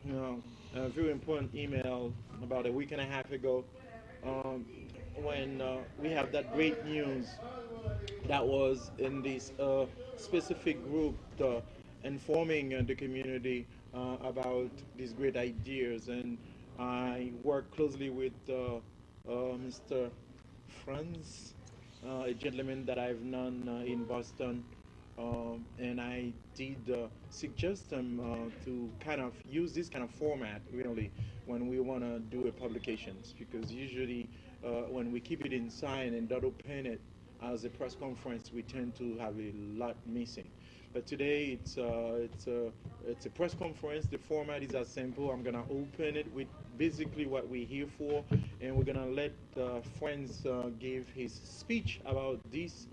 you know, a very important email about a week and a half ago, um, when we have that great news that was in this specific group informing the community about these great ideas. And I work closely with Mr. Frantz, a gentleman that I've known in Boston. And I did suggest him to kind of use this kind of format really when we want to do a publications, because usually when we keep it inside and don't open it as a press conference, we tend to have a lot missing. But today it's a press conference. The format is as simple. I'm gonna open it with basically what we're here for, and we're gonna let Friends give his speech about this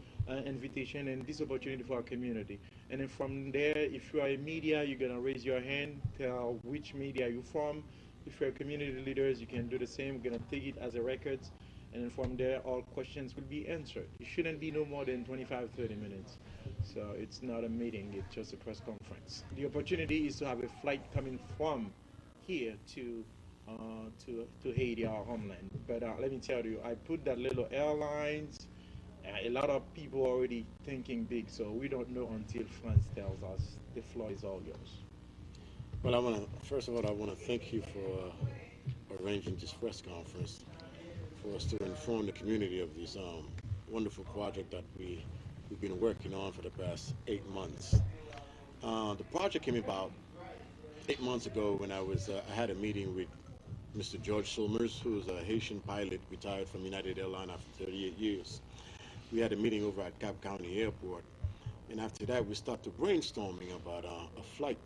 invitation and this opportunity for our community. And then from there, if you are a media, you're gonna raise your hand, tell which media you're from. If you're community leaders, you can do the same. We're gonna take it as a record, and then from there, all questions will be answered. It shouldn't be no more than 25, 30 minutes. So it's not a meeting, it's just a press conference. The opportunity is to have a flight coming from here to Haiti, our homeland. But let me tell you, I put that little airlines. A lot of people already thinking big, so we don't know until France tells us. The floor is all yours. Well, first of all, I want to thank you for arranging this press conference for us to inform the community of this wonderful project that we've been working on for the past 8 months. The project came about 8 months ago when I had a meeting with Mr. George Solmers, who's a Haitian pilot retired from United Airlines after 38 years. We had a meeting over at Cap County Airport, and after that we started brainstorming about a flight.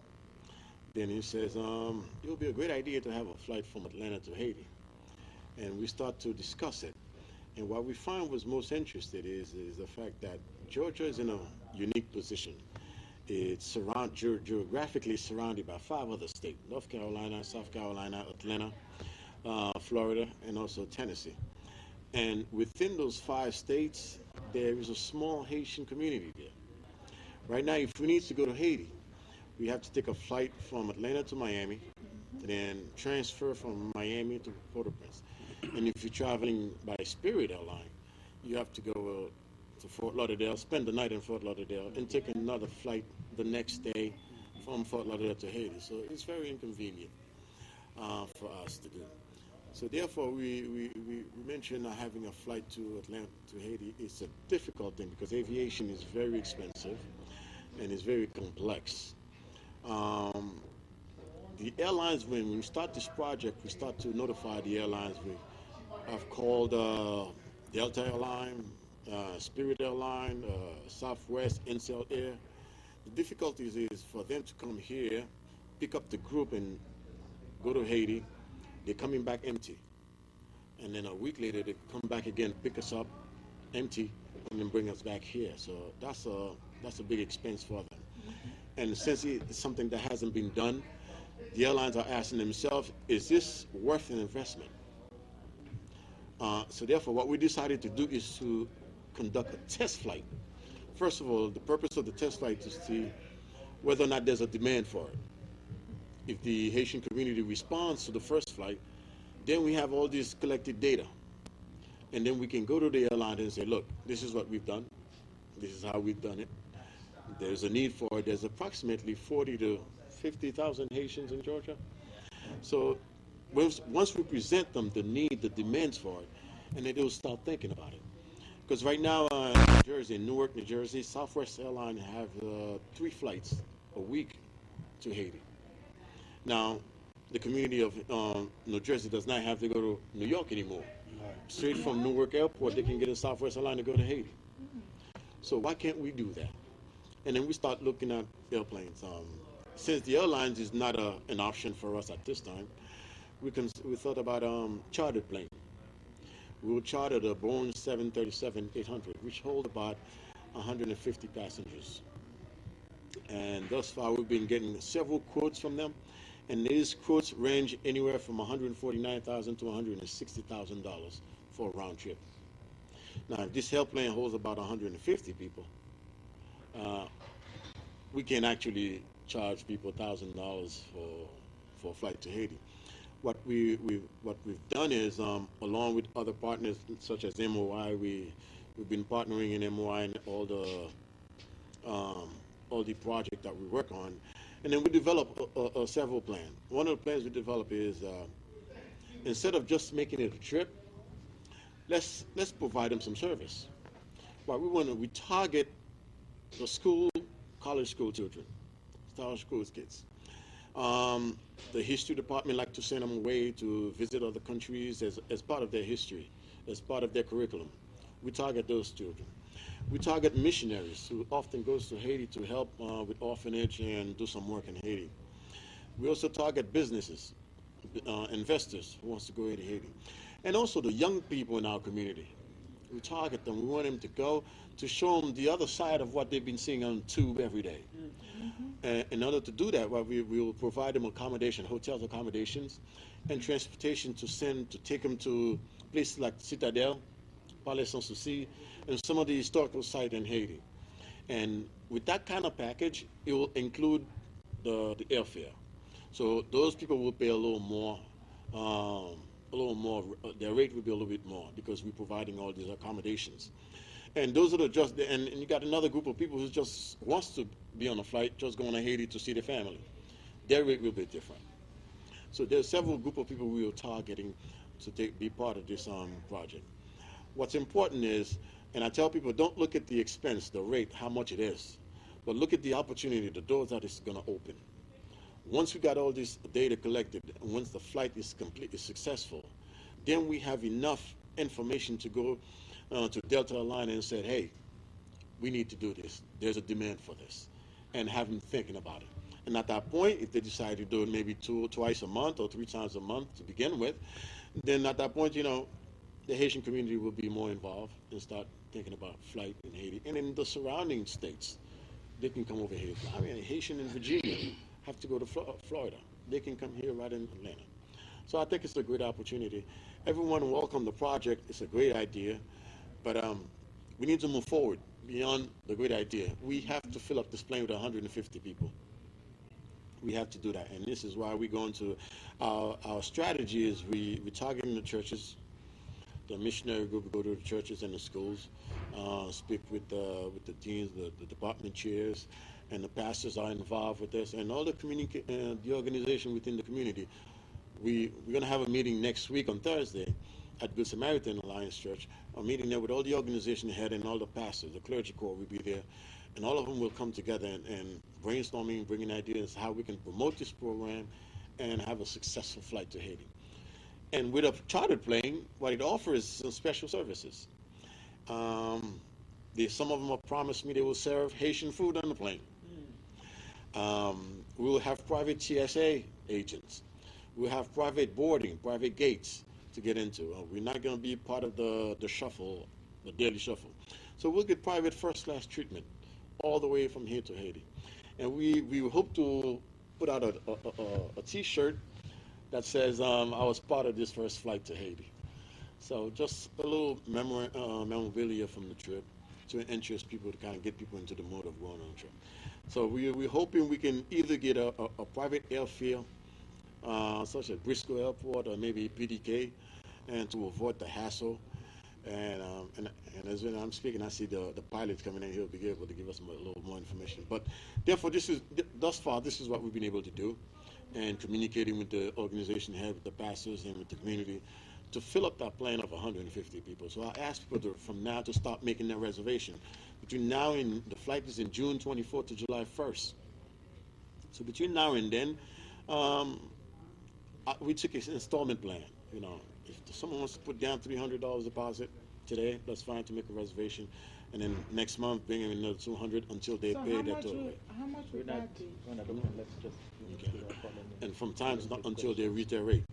Then he says, it would be a great idea to have a flight from Atlanta to Haiti. And we start to discuss it. And what we find was most interested is the fact that Georgia is in a unique position. It's geographically surrounded by 5 other states: North Carolina, South Carolina, Atlanta, Florida, and also Tennessee. And within those 5 states, there is a small Haitian community there. Right now, if we need to go to Haiti, we have to take a flight from Atlanta to Miami, then transfer from Miami to Port-au-Prince. And if you're traveling by Spirit Airline, you have to go to Fort Lauderdale, spend the night in Fort Lauderdale, and take another flight the next day from Fort Lauderdale to Haiti. So it's very inconvenient for us to do. So therefore, we mentioned having a flight to Atlanta to Haiti. It's a difficult thing because aviation is very expensive and it's very complex. The airlines, when we start this project, we start to notify the airlines. We have called Delta Airline, Spirit Airline, Southwest, Incel Air. The difficulties is for them to come here, pick up the group and go to Haiti. They're coming back empty. And then a week later, they come back again, pick us up empty, and then bring us back here. So that's a big expense for them. And since it's something that hasn't been done, the airlines are asking themselves, is this worth an investment? So therefore, what we decided to do is to conduct a test flight. First of all, the purpose of the test flight is to see whether or not there's a demand for it. If the Haitian community responds to the first flight, then we have all this collected data. And then we can go to the airline and say, look, this is what we've done. This is how we've done it. There's a need for it. There's approximately 40 to 50,000 Haitians in Georgia. So once we present them the need, the demands for it, and then they'll start thinking about it. Because right now in New Jersey, in Newark, New Jersey, Southwest Airlines have 3 flights a week to Haiti. Now, the community of New Jersey does not have to go to New York anymore. Straight from Newark Airport, they can get a Southwest Airlines to go to Haiti. So why can't we do that? And then we start looking at airplanes. Since the airlines is not an option for us at this time, we thought about chartered plane. We will charter the Boeing 737-800, which hold about 150 passengers. And thus far, we've been getting several quotes from them, and these quotes range anywhere from $149,000 to $160,000 for a round trip. Now, if this airplane holds about 150 people, we can actually charge people $1,000 for a flight to Haiti. What we've done is, along with other partners such as MOI, we've been partnering in MOI and all the projects that we work on, and then we develop several plans. One of the plans we develop is, instead of just making it a trip, let's provide them some service. But we target the college school children, college school kids. The history department like to send them away to visit other countries as part of their history, as part of their curriculum. We target those children. We target missionaries who often goes to Haiti to help with orphanage and do some work in Haiti. We also target businesses, investors who wants to go into Haiti, and also the young people in our community. We target them. We want them to go to show them the other side of what they've been seeing on tube every day. In order to do that, we will provide them accommodation, hotels accommodations, and transportation to take them to places like Citadel, Palais Sans Souci, and some of the historical sites in Haiti. And with that kind of package, it will include the airfare. So those people will pay a little more. Their rate will be a little bit more because we're providing all these accommodations. And those are and you got another group of people who just wants to be on a flight, just going to Haiti to see their family. Their rate will be different. So there's several group of people we are targeting to be part of this project. What's important is, and I tell people, don't look at the expense, the rate, how much it is, but look at the opportunity, the doors that it's going to open. Once we got all this data collected, and once the flight is completely successful, then we have enough information to go to Delta Airlines and say, hey, we need to do this. There's a demand for this, and have them thinking about it. And at that point, if they decide to do it maybe twice a month or 3 times a month to begin with, then at that point, the Haitian community will be more involved and start thinking about flight in Haiti. And in the surrounding states, they can come over here. I mean, Haitian in Virginia have to go to Florida. They can come here right in Atlanta. So I think it's a great opportunity. Everyone welcome the project. It's a great idea, but we need to move forward beyond the great idea. We have to fill up this plane with 150 people. We have to do that, and this is why we're going to, our strategy is we're targeting the churches, the missionary group, go to the churches and the schools, speak with the deans, the department chairs, and the pastors are involved with this, and all the the organization within the community. We're going to have a meeting next week on Thursday at Good Samaritan Alliance Church, a meeting there with all the organization head and all the pastors, the clergy corps will be there, and all of them will come together and brainstorming, bringing ideas how we can promote this program and have a successful flight to Haiti. And with a chartered plane, what it offers is some special services. Some of them have promised me they will serve Haitian food on the plane. We will have private TSA agents. We'll have private boarding, private gates to get into. We're not going to be part of the shuffle, the daily shuffle. So we'll get private first-class treatment all the way from here to Haiti. And we hope to put out a T-shirt that says I was part of this first flight to Haiti. So just a little memorabilia from the trip to interest people, to kind of get people into the mode of going on the trip. So we're hoping we can either get a private airfield, such as Briscoe Airport or maybe PDK, and to avoid the hassle. And as when I'm speaking, I see the pilot coming in. He'll be able to give us a little more information. But therefore, thus far, this is what we've been able to do, and communicating with the organization head, with the pastors, and with the community to fill up that plane of 150 people. So I ask people from now to start making their reservation. Between now and the flight is in June 24th to July 1st. So between now and then, we took an installment plan. If someone wants to put down $300 deposit today, that's fine to make a reservation, and then next month bring in another $200 until they pay their total rate. How much would that be? Let's just And from times until they reach their rate.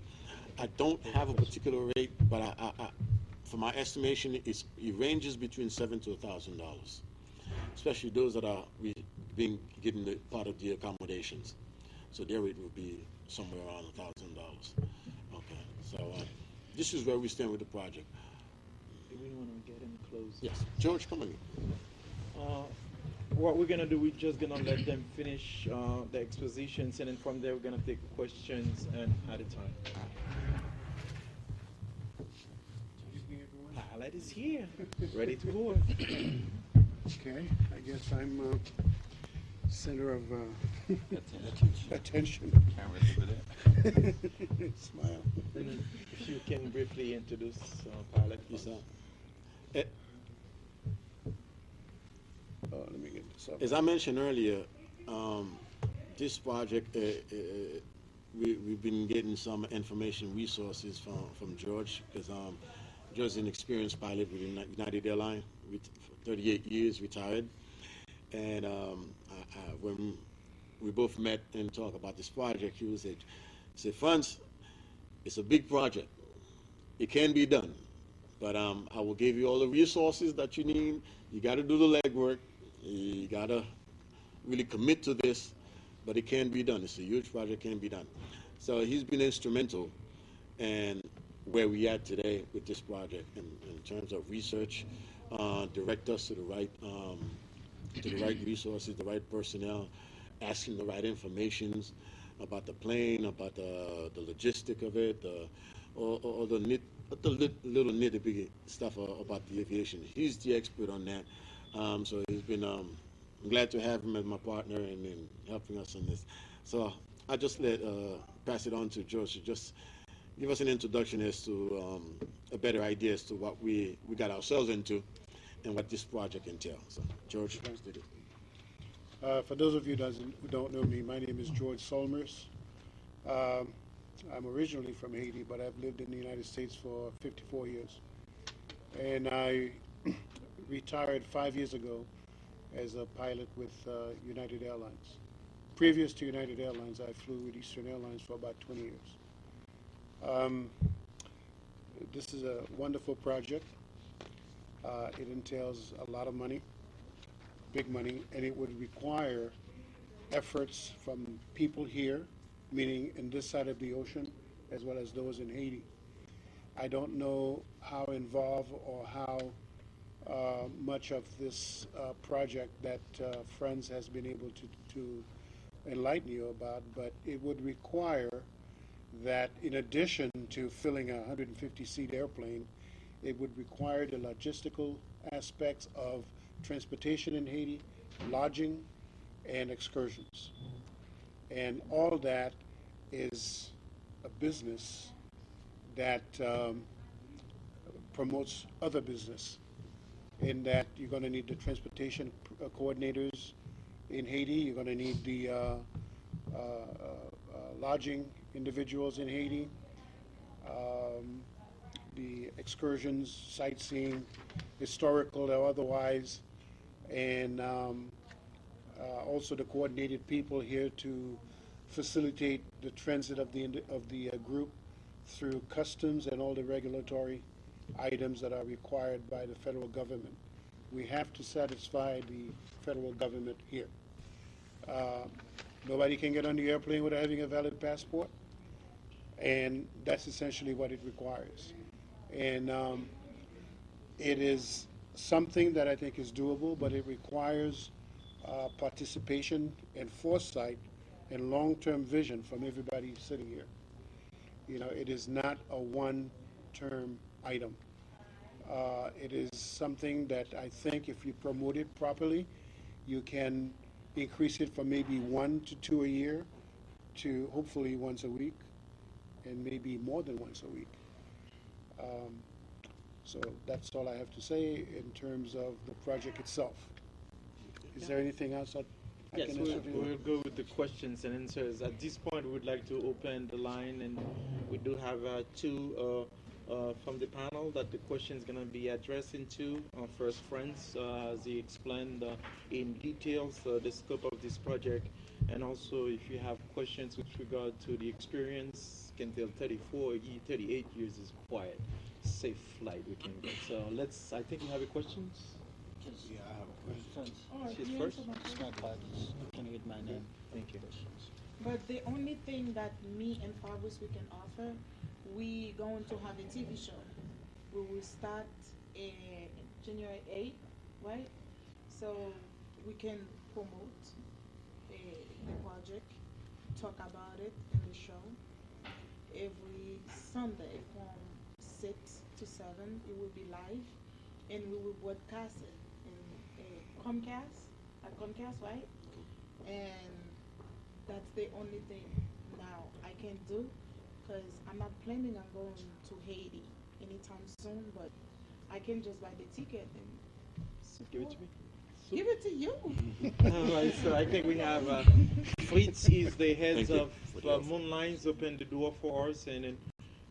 I don't have a particular rate, but for my estimation, it ranges between $7,000 to $1,000, especially those that are being given the part of the accommodations. So their rate will be somewhere around $1,000. Okay, so this is where we stand with the project. Do we want to get him close? Yes, George, come in. what we're gonna do, we're just gonna let them finish the expositions, and then from there we're gonna take questions and at a time. Pilot is here, ready to go. Okay, I guess I'm center of attention. Smile. If you can briefly introduce Pilot. Yes, sir. Let me get this up. As I mentioned earlier, this project, we've been getting some information resources from George, because George is an experienced pilot with United Airlines, with 38 years retired. And when we both met and talked about this project, he said, Frantz, it's a big project. It can be done, but I will give you all the resources that you need. You got to do the legwork. You got to really commit to this, but it can be done. It's a huge project, can be done. So he's been instrumental in where we are today with this project in terms of research, direct us to the right resources, the right personnel, asking the right informations about the plane, about the logistic of it, or the little nitty-gritty stuff about the aviation. He's the expert on that. So he's been, I'm glad to have him as my partner and helping us on this. So I just pass it on to George to just give us an introduction as to a better idea as to what we got ourselves into and what this project entails. So George, thanks to you. For those of you who don't know me, my name is George Solmers. I'm originally from Haiti, but I've lived in the United States for 54 years. And I retired 5 years ago as a pilot with United Airlines. Previous to United Airlines, I flew with Eastern Airlines for about 20 years. This is a wonderful project. It entails a lot of money, big money, and it would require efforts from people here, meaning in this side of the ocean, as well as those in Haiti. I don't know how involved or how much of this project that Frantz has been able to enlighten you about, but it would require that in addition to filling a 150-seat airplane, it would require the logistical aspects of transportation in Haiti, lodging, and excursions. And all that is a business that promotes other business, in that you're going to need the transportation coordinators in Haiti, you're going to need the lodging individuals in Haiti, the excursions, sightseeing, historical or otherwise, and also the coordinated people here to facilitate the transit of the group through customs and all the regulatory items that are required by the federal government. We have to satisfy the federal government here. Nobody can get on the airplane without having a valid passport, and that's essentially what it requires. And it is something that I think is doable, but it requires participation and foresight and long-term vision from everybody sitting here. You know, it is not a one-term item. It is something that I think if you promote it properly, you can increase it from maybe 1 to 2 a year to hopefully once a week, and maybe more than once a week. So that's all I have to say in terms of the project itself. Is there anything else I Yes, can answer? we'll go with the questions and answers. At this point, we would like to open the line, and we do have two from the panel that the question is going to be addressed into. First, Frantz, as he explained in details the scope of this project, and also if you have questions with regard to the experience, can tell 38 years is quite safe flight we can get. So I think you have a question? Yeah, I have a question. She's first. It's not bad. Can you get my name? Thank you. But the only thing that me and Fabrice we can offer, we going to have a TV show. We will start in January 8th, right? So we can promote the project, talk about it in the show. Every Sunday from 6 to 7, it will be live, and we will broadcast it in Comcast, right? And that's the only thing now I can do, because I'm not planning on going to Haiti anytime soon, but I can just buy the ticket and Give it to me. give it to you. All right, so I think we have Fritz is the heads Thank you of for the offer. Moonlines, opened the door for us, and then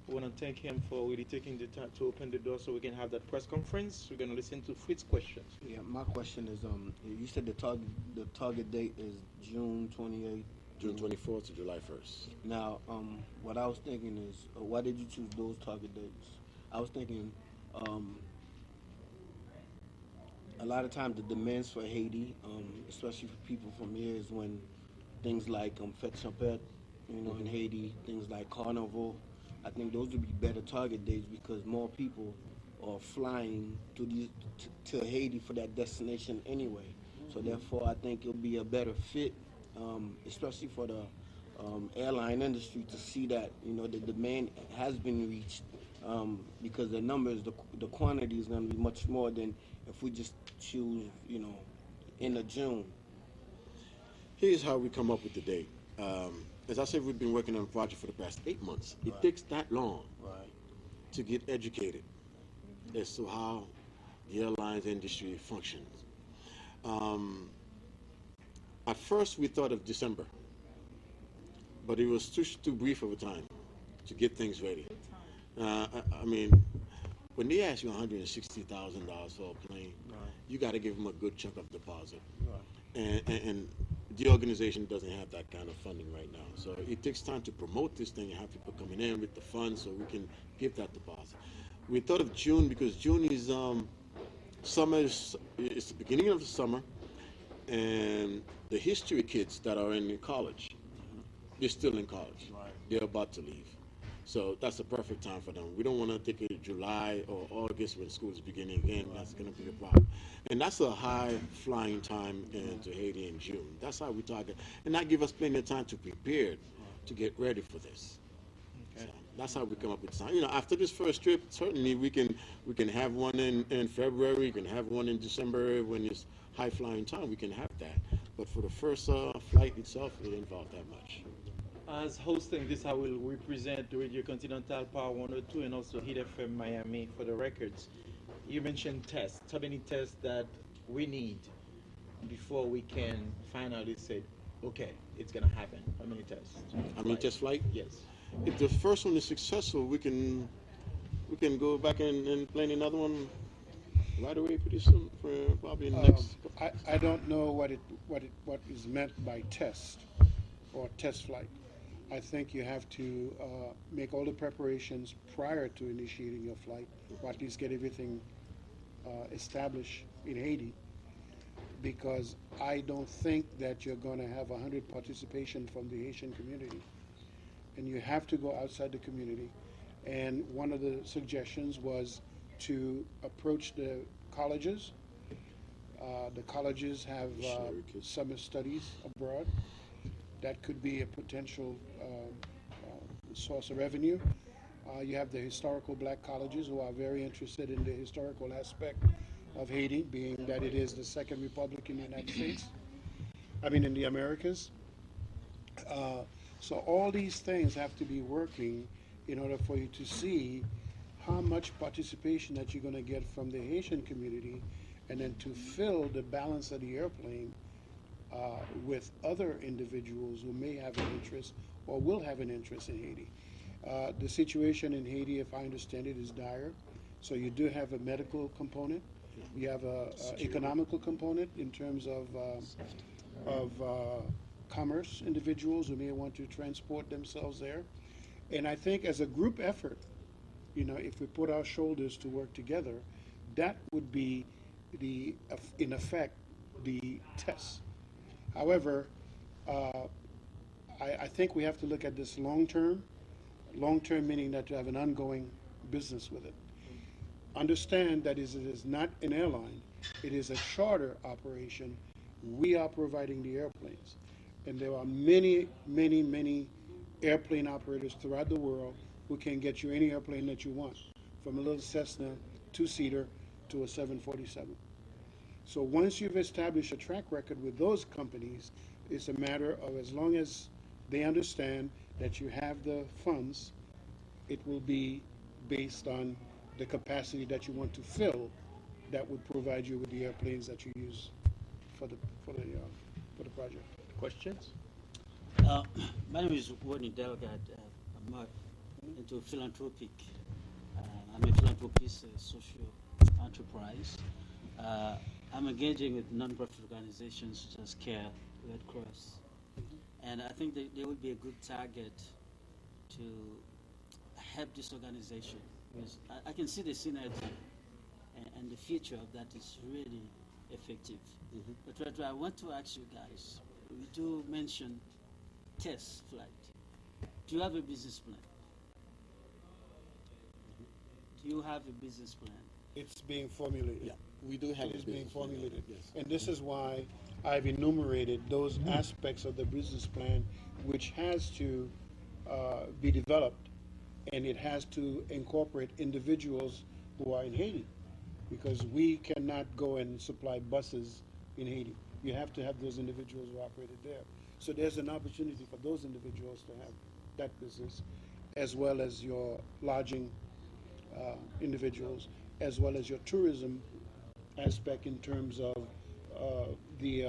we want to thank him for really taking the time to open the door so we can have that press conference. We're going to listen to Fritz's questions. Yeah, my question is, you said the target date is June 28th. June 24th to July 1st. Now, what I was thinking is, why did you choose those target dates? I was thinking, a lot of times the demands for Haiti, especially for people from here, is when things like Fête Champêtre, in Haiti, things like Carnival. I think those would be better target dates because more people are flying to Haiti for that destination anyway. So therefore, I think it'll be a better fit, especially for the airline industry, to see that the demand has been reached, because the numbers, the quantity is going to be much more than if we just choose, end of June. Here's how we come up with the date. As I said, we've been working on a project for the past 8 months. It Right. takes that long Right. to get educated as to how the airlines industry functions. At first, we thought of December, but it was too brief of a time to get things ready. I mean, when they ask you $160,000 for a plane, Right. you got to give them a good chunk of deposit. Right. And the organization doesn't have that kind of funding right now. So it takes time to promote this thing and have people coming in with the funds so we can give that deposit. We thought of June because June is summer. It's the beginning of the summer, and the history kids that are in college, they're still in college. Right. They're about to leave. So that's the perfect time for them. We don't want to take it July or August when school is beginning again. That's going to be a problem. And that's a high flying time into Haiti in June. That's how we target. And that gives us plenty of time to prepare to get ready for this. So that's how we come up with time. After this first trip, certainly we can have one in February, we can have one in December when it's high flying time. We can have that. But for the first flight itself, it didn't involve that much. As hosting this, I will represent Radio Continental Power 102 and also Hit FM Miami for the records. You mentioned tests. How many tests that we need before we can finally say, okay, it's going to happen? How many tests? I mean, test flight? Yes. If the first one is successful, we can go back and plan another one right away pretty soon, for probably next. I don't know what is meant by test or test flight. I think you have to make all the preparations prior to initiating your flight, or at least get everything established in Haiti, because I don't think that you're going to have 100 participation from the Haitian community, and you have to go outside the community. And one of the suggestions was to approach the colleges. The colleges have Missionary kids. summer studies abroad. That could be a potential source of revenue. You have the historical black colleges who are very interested in the historical aspect of Haiti, being that it is the second republic in the United States, in the Americas. So all these things have to be working in order for you to see how much participation that you're going to get from the Haitian community, and then to fill the balance of the airplane with other individuals who may have an interest or will have an interest in Haiti. The situation in Haiti, if I understand it, is dire. So you do have a medical component. You have a economical component in terms of commerce, individuals who may want to transport themselves there. And I think as a group effort, if we put our shoulders to work together, that would be in effect, the test. However, I think we have to look at this long term meaning that you have an ongoing business with it. Understand that it is not an airline, it is a charter operation, We are providing the airplanes. And there are many, many, many airplane operators throughout the world who can get you any airplane that you want, from a little Cessna two-seater to a 747. So once you've established a track record with those companies, it's a matter of, as long as they understand that you have the funds, it will be based on the capacity that you want to fill that would provide you with the airplanes that you use for the project. Questions? Uh, my name is Rodney Delgado. I'm into philanthropic. I'm a philanthropist, social enterprise. I'm engaging with non-profit organizations such as CARE, Red Cross, and I think they would be a good target to help this organization, because I can see the synergy and the future of that is really effective. But what I want to ask you guys, we do mention test flight. Do you have a business plan? Do you have a business plan? It's being formulated. Yeah, we do have It a is being business plan, formulated. yes. And this is why I've enumerated those aspects of the business plan which has to be developed, and it has to incorporate individuals who are in Haiti, because we cannot go and supply buses in Haiti. You have to have those individuals who operated there. So there's an opportunity for those individuals to have that business, as well as your lodging individuals, as well as your tourism aspect in terms of the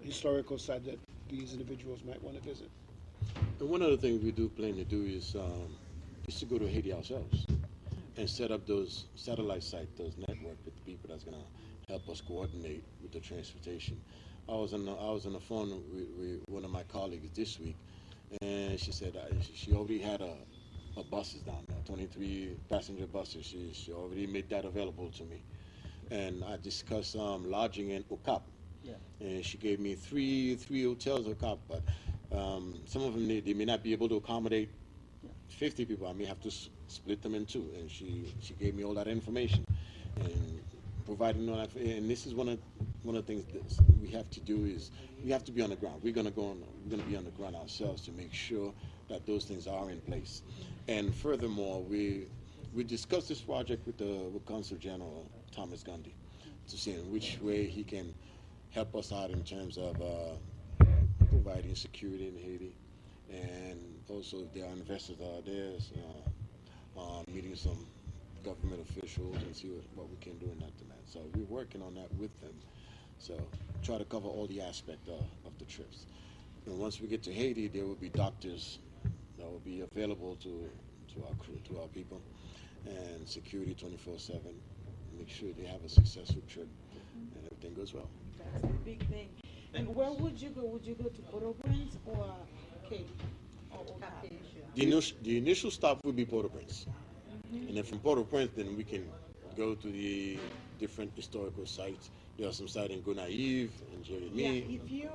historical site that these individuals might want to visit. And one of the things we do plan to do is to go to Haiti ourselves and set up those satellite sites, those network with the people that's going to help us coordinate with the transportation. I was on the phone with one of my colleagues this week, and she said she already had a buses down there, 23 passenger buses. She already made that available to me, and I discussed lodging in Okap. Yeah. And she gave me three hotels in Okap, but some of them they may not be able to accommodate 50 people. I may have to split them in two, and she gave me all that information and providing all that. And this is one of the things that we have to do is we have to be on the ground. We're gonna be on the ground ourselves to make sure that those things are in place. And furthermore, we discussed this project with Consul General Thomas Gundy to see in which way he can help us out in terms of providing security in Haiti, and also if there are investors out there, meeting some government officials and see what we can do in that demand. So we're working on that with them. So try to cover all the aspects of the trips. And once we get to Haiti, there will be doctors that will be available to our crew, to our people, and security 24/7. Make sure they have a successful trip and everything goes well. That's a big thing. And where would you go? Would you go to Port-au-Prince or Cape or Okap? The initial stop will be Port-au-Prince. And then from Port-au-Prince, then we can go to the different historical sites. There are some sites in Gonaïve and Jeremy. Yeah, if you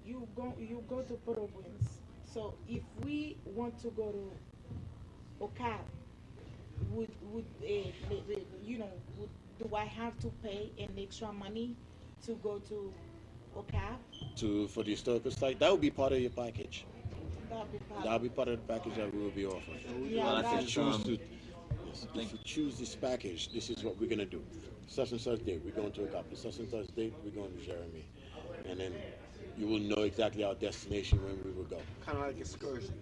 you go to Port-au-Prince. So if we want to go to Okap, would do I have to pay an extra money to go to Okap? For the historical site, that will be part of your package. That'll Be part of the package that we will be offering. Yeah, If you choose to, I think- if you choose this package, this is what we're gonna do. Such and such date, we're going to Okap. Such and such date, we're going to Jeremy, and then you will know exactly our destination when we will go. Kind of like excursion.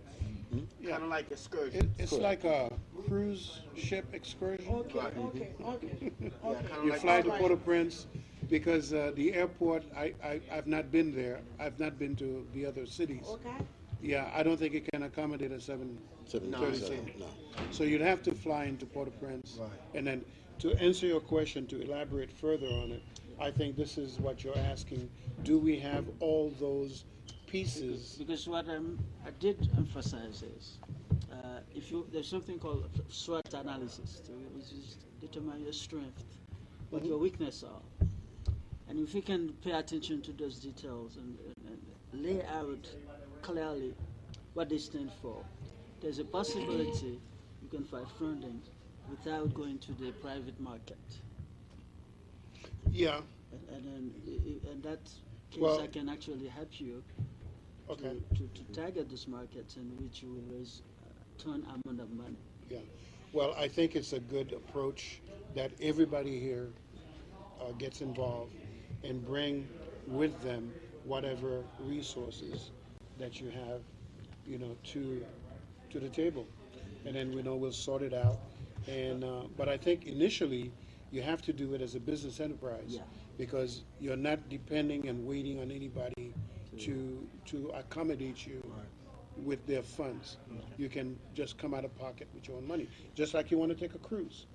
Yeah. Kind of like excursion. It's like a cruise ship excursion. Okay, Right. okay. Yeah, kind of You like fly to Alright. Port-au-Prince because the airport, I've not been there. I've not been to the other cities. Okay. Yeah, I don't think it can accommodate a 737. No. So you'd have to fly into Port-au-Prince. Right. And then to answer your question, to elaborate further on it, I think this is what you're asking. Do we have all those pieces? Because what I did emphasize is, there's something called SWOT analysis, which is determine your strength, what your weaknesses are, and if we can pay attention to those details and lay out clearly what they stand for, there's a possibility you can find funding without going to the private market. Yeah. And that case, Well- I can actually help you Okay. to target those markets in which you will raise ton amount of money. Yeah. Well, I think it's a good approach that everybody here gets involved and bring with them whatever resources that you have, to the table, and then we'll sort it out. And but I think initially you have to do it as a business enterprise, Yeah. because you're not depending and waiting on anybody to accommodate you with their funds. You can just come out of pocket with your own money, just like you want to take a cruise.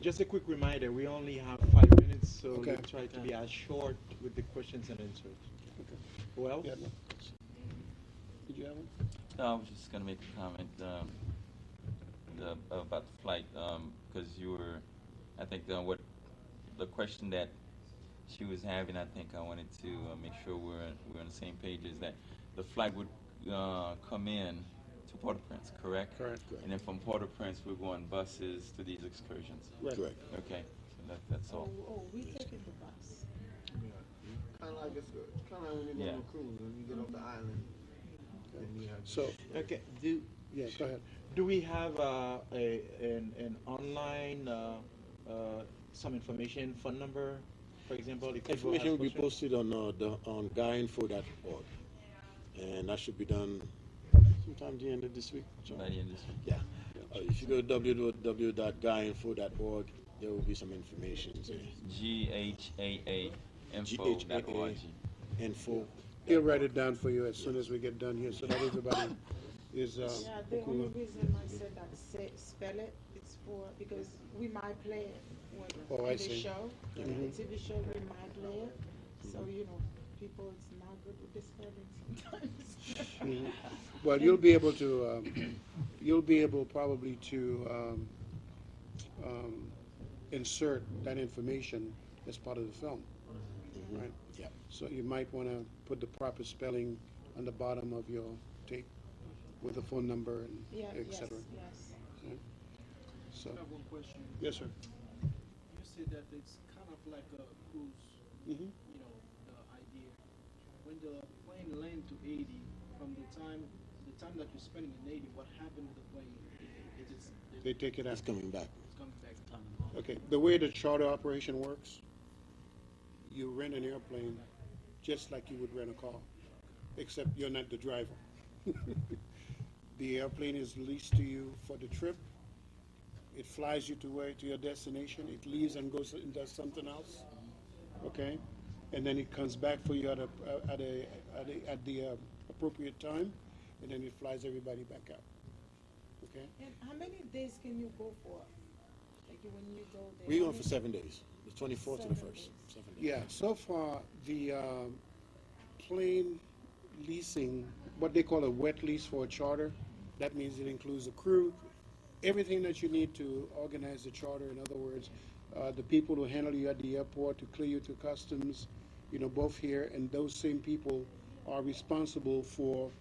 Just a quick reminder, we only have 5 minutes, so Okay. we'll try to be as short with the questions and answers. Okay. Well, Yeah, no. Did you have one? No, I was just going to make a comment about the flight, because you were, I think, what the question that she was having, I think I wanted to make sure we're on the same page, is that the flight would come in to Port-au-Prince, correct? Correct. And then from Port-au-Prince, we're going buses to these excursions. Right. Correct. Okay, so that's all. We taking the bus. Kind of like when you go Yeah. on a cruise, when you get off the island. Then you have So, okay. yeah, go ahead. Do we have an online some information, phone number, for example? If people Information have will be questions? posted on guyinfo.org, and that should be done sometime at the end of this week. John? By the end of this week. Yeah. If you go to www.guyinfo.org, there will be some information there. GHAA info.org. Info. He'll write it down for you as soon as we get done here, so that everybody is Yeah, the cool. only reason I said that spell it, it's because we might play it Oh, I in the see. show. Mhm. The TV show, we might play it. So, people is not good with the spelling sometimes. Mhm. Well, you'll be able probably to insert that information as part of the film, right? Yeah. So you might want to put the proper spelling on the bottom of your tape with the phone number and Yeah, et yes, cetera. yes. So, I have one question. yes, sir. You said that it's kind of like a cruise, Mhm. the idea. When the plane lands to Haiti, from the time that you're spending in Haiti, what happened with the plane? They take it It's out. coming back. It's coming back. Okay, the way the charter operation works, you rent an airplane just like you would rent a car, except you're not the driver. The airplane is leased to you for the trip. It flies you to your destination. It leaves and goes and does something else. Okay, and then it comes back for you at the appropriate time, and then it flies everybody back out. Okay. And how many days can you go for? Like when you go there? We're how going for many- 7 days, the 24th to the 1st. 7 days. Yeah, so far, the plane leasing, what they call a wet lease for a charter, that means it includes a crew, everything that you need to organize the charter. In other words, the people who handle you at the airport, to clear you to customs, both here, and those same people are responsible for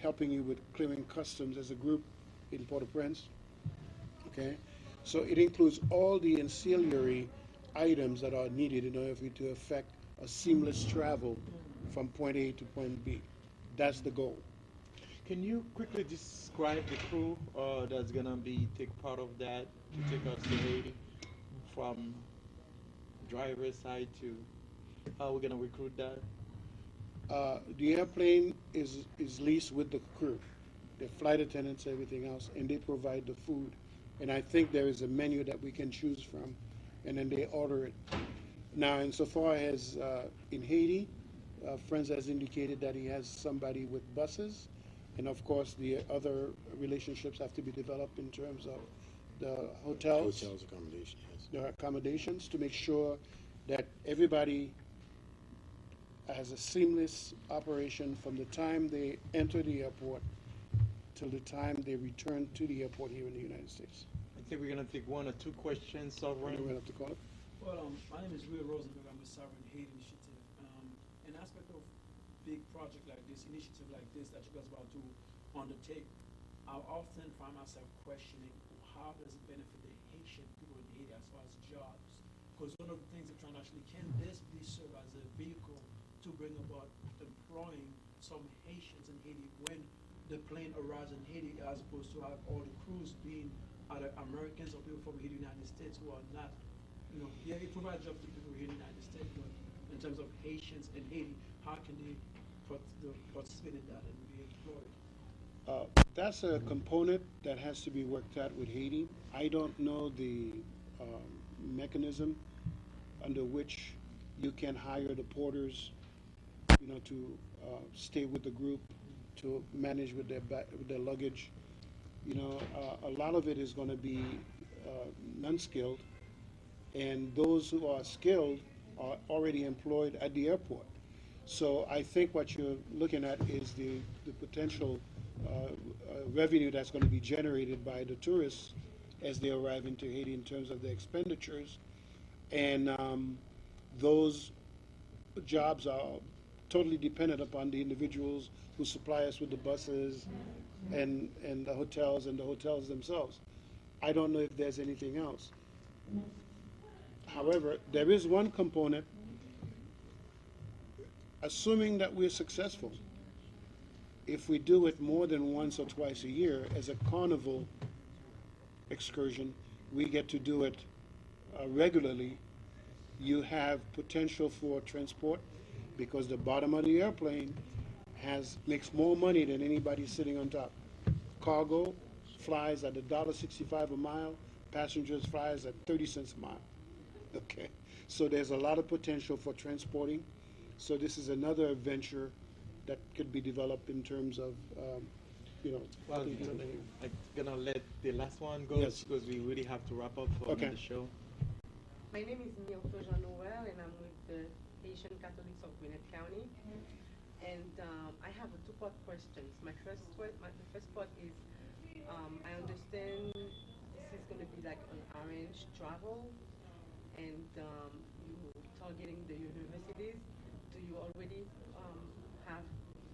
helping you with clearing customs as a group in Port-au-Prince. Okay, so it includes all the ancillary items that are needed in order for you to effect a seamless travel from point A to point B. That's the goal. Can you quickly describe the crew that's gonna take part of that to take us to Haiti, from driver's side to how we're gonna recruit that? The airplane is leased with the crew, the flight attendants, everything else, and they provide the food. And I think there is a menu that we can choose from, and then they order it. Now, insofar as in Haiti, Frantz has indicated that he has somebody with buses, and of course the other relationships have to be developed in terms of the hotels, Accommodation, yes. the accommodations, to make sure that everybody has a seamless operation from the time they enter the airport till the time they return to the airport here in the United States. I think we're gonna take 1 or 2 questions, We're Sovereign. going to have to call it. Well, my name is Will Rosenberg. I'm with Sovereign Haiti Initiative. An aspect of big project like this, initiative like this that you guys are about to undertake, I often find myself questioning how does it benefit the Haitian people in Haiti as far as jobs? Because one of the things they're trying to actually, can this be served as a vehicle bring about employing some Haitians in Haiti when the plane arrives in Haiti, as opposed to have all the crews being either Americans or people from here in the United States who are not, yeah, it provides jobs to people here in the United States, but in terms of Haitians in Haiti, how can they participate in that and be employed? That's a component that has to be worked out with Haiti. I don't know the mechanism under which you can hire the porters, to stay with the group, to manage with their luggage. A lot of it is going to be non-skilled, and those who are skilled are already employed at the airport. So I think what you're looking at is the potential revenue that's going to be generated by the tourists as they arrive into Haiti in terms of the expenditures. And those jobs are totally dependent upon the individuals who supply us with the buses and the hotels themselves. I don't know if there's anything else. However, there is one component. Assuming that we're successful, if we do it more than once or twice a year as a carnival excursion, we get to do it regularly. You have potential for transport because the bottom of the airplane makes more money than anybody sitting on top. Cargo flies at $1.65 a mile. Passengers flies at 30 cents a mile. Okay, so there's a lot of potential for transporting. So this is another venture that could be developed in terms of, Well, I'm gonna let the last one go, Yes. because we really have to wrap up for Okay. the show. My name is Milto Jean-Noël, and I'm with the Haitian Catholics of Gwinnett County. And I have a two-part question. The first part is, I understand this is going to be like an arranged travel, and you're targeting the universities. Do you already have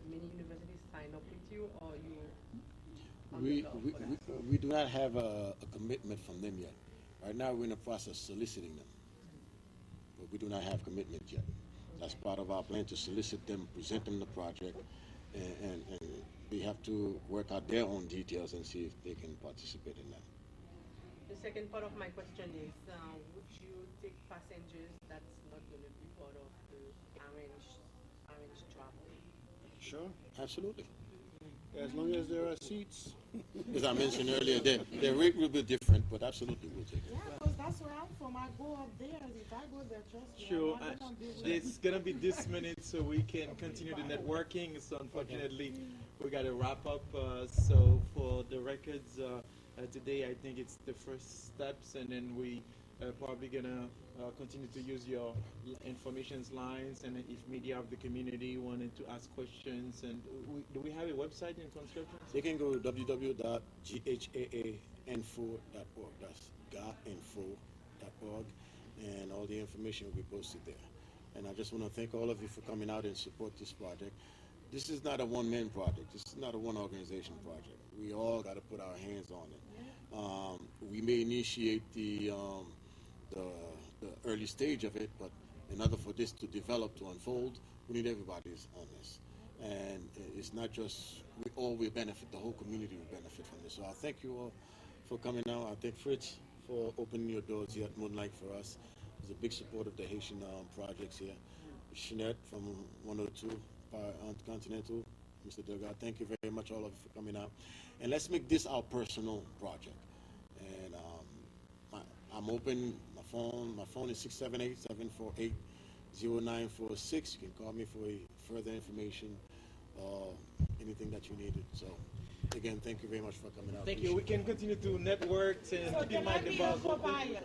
many universities sign up with you, or you? We do not have a commitment from them yet. Right now, we're in the process of soliciting them, but we do not have commitment yet. That's part of our plan, to solicit them, present them the project, and we have to work out their own details and see if they can participate in that. The second part of my question is, would you take passengers that's not going to be part of the arranged travel? sure, Absolutely. as long as there are seats. As I mentioned earlier, their rate will be different, but absolutely we'll take it. Yeah, because that's where I'm from. I go up there. If I go there, trust me. Sure, I'm not gonna be with it's gonna be this minute so we can continue the networking. So unfortunately, we gotta wrap up. So for the records today, I think it's the first steps, and then we probably gonna continue to use your information lines, and if media of the community wanted to ask questions, and do we have a website in construction? They can go to www.ghainfo.org. That's gainfo.org, and all the information will be posted there. And I just want to thank all of you for coming out and support this project. This is not a one-man project. This is not a one-organization project. We all got to put our hands on it. We may initiate the early stage of it, but in order for this to develop, to unfold, we need everybody's on this. And it's not just we all will benefit, the whole community will benefit from this. So I thank you all for coming out. I thank Fritz for opening your doors here at Moonlight for us. He's a big supporter of the Haitian projects here. Chenet from 102 Continental, Mr. Delgado, thank you very much, all of you, for coming out. And let's make this our personal project. And I'm open. My phone is 678-748-0946. You can call me for further information or anything that you needed. So, again, thank you very much for coming out. Thank you. We can continue to network and So keep in there mind might the be a buzz. co-buyer.